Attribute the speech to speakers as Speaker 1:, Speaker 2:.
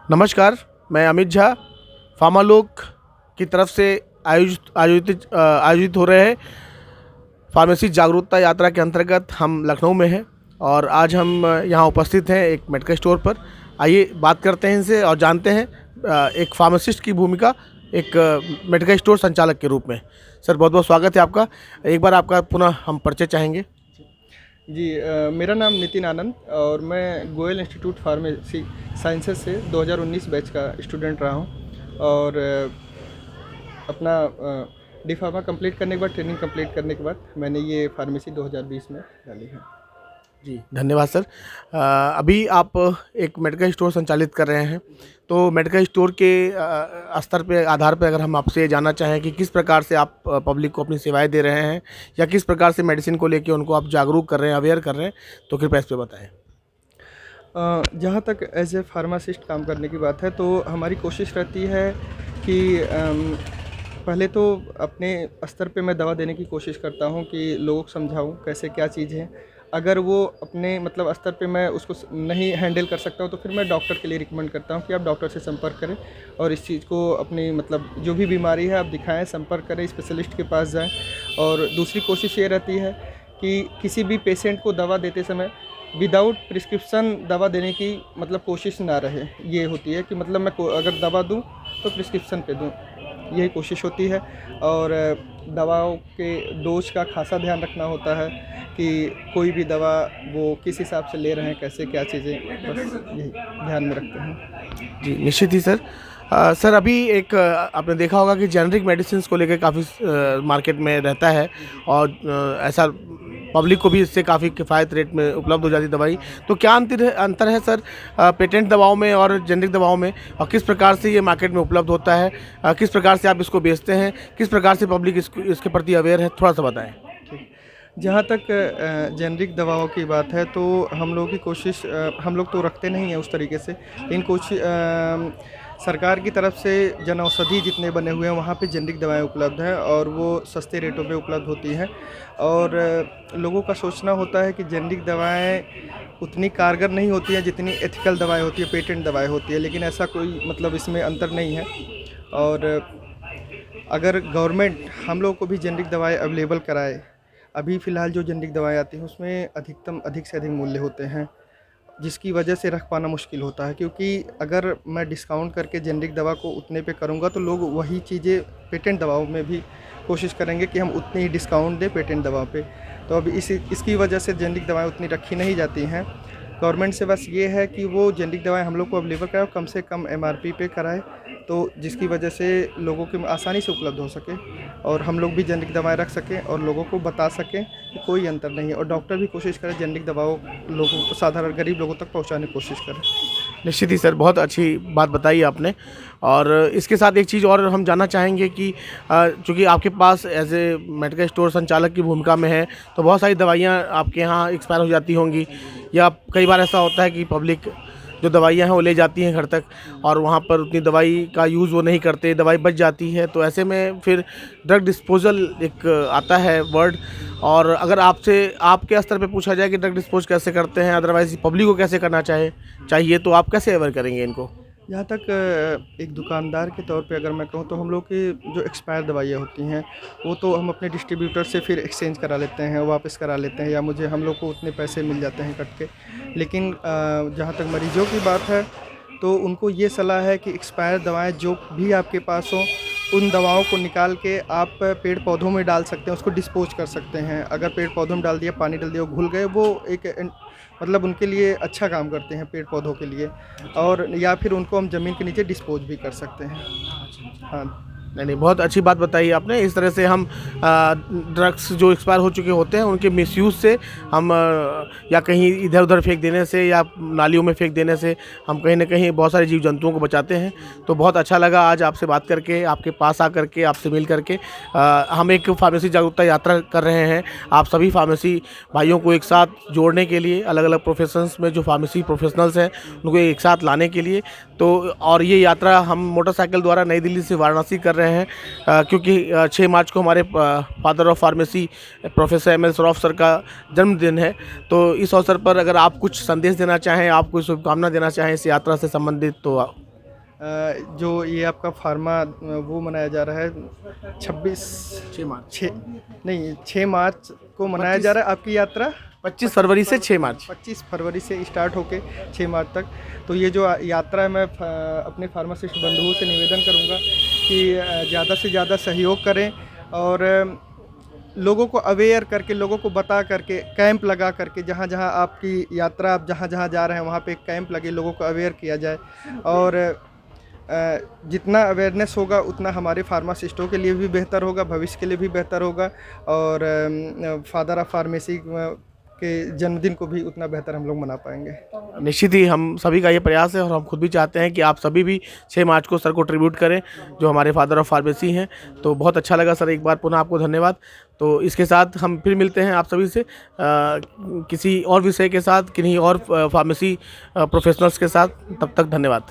Speaker 1: नमस्कार, मैं अमित झा। फार्मालोक की तरफ से आयोजित हो रहे हैं फार्मेसी जागरूकता यात्रा के अंतर्गत हम लखनऊ में हैं और आज हम यहाँ उपस्थित हैं एक मेडिकल स्टोर पर। आइए बात करते हैं इनसे और जानते हैं एक फार्मासिस्ट की भूमिका एक मेडिकल स्टोर संचालक के रूप में। सर, बहुत बहुत स्वागत है आपका। एक बार आपका पुनः हम परिचय चाहेंगे।
Speaker 2: जी, मेरा नाम नितिन आनंद और मैं गोयल इंस्टीट्यूट फार्मेसी साइंसेज से 2019 बैच का स्टूडेंट रहा हूँ और अपना डी फार्मा कंप्लीट करने के बाद, ट्रेनिंग कंप्लीट करने के बाद मैंने ये फार्मेसी 2020 में डाली है।
Speaker 1: जी, धन्यवाद सर। अभी आप एक मेडिकल स्टोर संचालित कर रहे हैं, तो मेडिकल स्टोर के स्तर पे आधार पे अगर हम आपसे जानना चाहें कि किस प्रकार से आप पब्लिक को अपनी सेवाएं दे रहे हैं या किस प्रकार से मेडिसिन को लेके उनको आप जागरूक कर रहे हैं, अवेयर कर रहे हैं, तो कृपया इस पे बताएं।
Speaker 2: जहाँ तक एज ए फार्मासिस्ट काम करने की बात है तो हमारी कोशिश रहती है कि पहले तो अपने स्तर पे मैं दवा देने की कोशिश करता हूँ कि लोगों को समझाऊँ कैसे क्या चीज़ है। अगर वो अपने मतलब स्तर पे मैं उसको नहीं हैंडल कर सकता हूँ तो फिर मैं डॉक्टर के लिए रिकमेंड करता हूँ कि आप डॉक्टर से संपर्क करें और इस चीज़ को अपनी मतलब जो भी बीमारी है आप दिखाएं, संपर्क करें, स्पेशलिस्ट के पास जाएं। और दूसरी कोशिश ये रहती है कि किसी भी पेशेंट को दवा देते समय विदाउट प्रिस्क्रिप्शन दवा देने की मतलब कोशिश ना रहे। ये होती है कि मतलब मैं अगर दवा दूं तो प्रिस्क्रिप्शन पे दूं, यही कोशिश होती है। और दवाओं के डोज का खासा ध्यान रखना होता है कि कोई भी दवा वो किस हिसाब से ले रहे हैं, कैसे क्या चीज़ें, बस यही ध्यान में रखते हैं।
Speaker 1: जी, निश्चित ही सर। सर, अभी एक आपने देखा होगा कि जेनरिक मेडिसिन को लेकर काफ़ी मार्केट में रहता है और ऐसा पब्लिक को भी इससे काफ़ी किफ़ायत रेट में उपलब्ध हो जाती दवाई। तो क्या अंतर है सर पेटेंट दवाओं में और जेनरिक दवाओं में, और किस प्रकार से ये मार्केट में उपलब्ध होता है, किस प्रकार से आप इसको बेचते हैं, किस प्रकार से पब्लिक इसके प्रति अवेयर है, थोड़ा सा बताएं।
Speaker 2: जहाँ तक जेनरिक दवाओं की बात है तो हम लोग की कोशिश, हम लोग तो रखते नहीं हैं उस तरीके से, लेकिन कुछ सरकार की तरफ से जन औषधि जितने बने हुए हैं वहाँ पे जेनरिक दवाएं उपलब्ध हैं और वो सस्ते रेटों पे उपलब्ध होती हैं। और लोगों का सोचना होता है कि जेनरिक दवाएं उतनी कारगर नहीं होती हैं जितनी एथिकल दवाएं होती है, पेटेंट दवाएं होती है, लेकिन ऐसा कोई मतलब इसमें अंतर नहीं है। और अगर गवर्नमेंट हम लोग को भी जेनरिक दवाएं अवेलेबल कराए, अभी फ़िलहाल जो जेनरिक दवाएं आती हैं उसमें अधिक से अधिक मूल्य होते हैं, जिसकी वजह से रख पाना मुश्किल होता है। क्योंकि अगर मैं डिस्काउंट करके जेनरिक दवा को उतने पे करूँगा तो लोग वही चीज़ें पेटेंट दवाओं में भी कोशिश करेंगे कि हम उतने ही डिस्काउंट दें पेटेंट दवा पे। तो अब इसकी वजह से जेनरिक दवाएं उतनी रखी नहीं जाती हैं। गवर्नमेंट से बस ये है कि वो जेनरिक दवाएं हम लोग को अवेलेबल कराए, कम से कम एमआरपी पे कराए, तो जिसकी वजह से लोगों के आसानी से उपलब्ध हो सके और हम लोग भी जेनरिक दवाएं रख सकें और लोगों को बता सकें कि कोई अंतर नहीं है। और डॉक्टर भी कोशिश करें जेनरिक दवाओं लोगों को, साधारण गरीब लोगों तक पहुंचाने की कोशिश करें।
Speaker 1: निश्चित ही सर, बहुत अच्छी बात बताई आपने। और इसके साथ एक चीज़ और हम जानना चाहेंगे कि चूँकि आपके पास एज ए मेडिकल स्टोर संचालक की भूमिका में है, तो बहुत सारी दवाइयाँ आपके यहाँ एक्सपायर हो जाती होंगी, या कई बार ऐसा होता है कि पब्लिक जो दवाइयाँ हैं वो ले जाती हैं घर तक और वहाँ पर उतनी दवाई का यूज़ वो नहीं करते, दवाई बच जाती है। तो ऐसे में फिर ड्रग डिस्पोजल एक आता है वर्ड, और अगर आपसे आपके स्तर पे पूछा जाए कि ड्रग डिस्पोज कैसे करते हैं, अदरवाइज पब्लिक को कैसे करना चाहिए, तो आप कैसे अवेयर करेंगे इनको?
Speaker 2: जहाँ तक एक दुकानदार के तौर पे अगर मैं कहूँ तो हम लोग की जो एक्सपायर दवाइयाँ होती हैं वो तो हम अपने डिस्ट्रीब्यूटर से फिर एक्सचेंज करा लेते हैं, वापस करा लेते हैं, या मुझे हम लोग को उतने पैसे मिल जाते हैं कट के। लेकिन जहाँ तक मरीजों की बात है तो उनको ये सलाह है कि एक्सपायर दवाएं जो भी आपके पास हो उन दवाओं को निकाल के आप पेड़ पौधों में डाल सकते हैं, उसको डिस्पोज कर सकते हैं। अगर पेड़ पौधों में डाल दिया, पानी डाल दिया, वो घुल गए, वो एक मतलब उनके लिए अच्छा काम करते हैं पेड़ पौधों के लिए। और या फिर उनको हम ज़मीन के नीचे डिस्पोज भी कर सकते हैं। हाँ।
Speaker 1: नहीं, बहुत अच्छी बात बताई आपने। इस तरह से हम ड्रग्स जो एक्सपायर हो चुके होते हैं उनके मिसयूज़ से हम या कहीं इधर उधर फेंक देने से या नालियों में फेंक देने से हम कहीं ना कहीं बहुत सारे जीव जंतुओं को बचाते हैं। तो बहुत अच्छा लगा आज आपसे बात करके, आपके पास आकर के, आपसे मिल करके। हम एक फार्मेसी जागरूकता यात्रा कर रहे हैं आप सभी फार्मेसी भाइयों को एक साथ जोड़ने के लिए, अलग अलग प्रोफेशंस में जो फार्मेसी प्रोफेशनल्स हैं उनको एक साथ लाने के लिए। तो और ये यात्रा हम मोटरसाइकिल द्वारा नई दिल्ली से वाराणसी कर रहे हैं, क्योंकि 6 मार्च को हमारे father of pharmacy professor M L. Shroff sir का जन्मदिन है। तो इस अवसर पर अगर आप कुछ संदेश देना चाहें, आप कोई शुभकामना देना चाहें इस यात्रा से संबंधित, तो
Speaker 2: जो ये आपका फार्मा वो मनाया जा रहा है 6 मार्च को मनाया जा रहा है आपकी यात्रा
Speaker 1: 25 फरवरी से 6 मार्च।
Speaker 2: 25 फरवरी से स्टार्ट होके 6 मार्च तक। तो ये जो यात्रा है मैं अपने फार्मासिस्ट बंधुओं से निवेदन करूंगा कि ज़्यादा से ज़्यादा सहयोग करें और लोगों को अवेयर करके, लोगों को बता करके, कैंप लगा करके, जहाँ जहाँ आपकी यात्रा आप जहाँ जहाँ जा रहे हैं वहाँ पे एक कैंप लगे, लोगों को अवेयर किया जाए। और जितना अवेयरनेस होगा उतना हमारे फार्मासिस्टों के लिए भी बेहतर होगा, भविष्य के लिए भी बेहतर होगा और फादर ऑफ फार्मेसी के जन्मदिन को भी उतना बेहतर हम लोग मना पाएंगे।
Speaker 1: निश्चित ही हम सभी का ये प्रयास है और हम खुद भी चाहते हैं कि आप सभी भी 6 मार्च को सर को ट्रिब्यूट करें जो हमारे फादर ऑफ फार्मेसी हैं। तो बहुत अच्छा लगा सर, एक बार पुनः आपको धन्यवाद। तो इसके साथ हम फिर मिलते हैं आप सभी से किसी और विषय के साथ, किन्हीं और फार्मेसी प्रोफेशनल्स के साथ। तब तक धन्यवाद।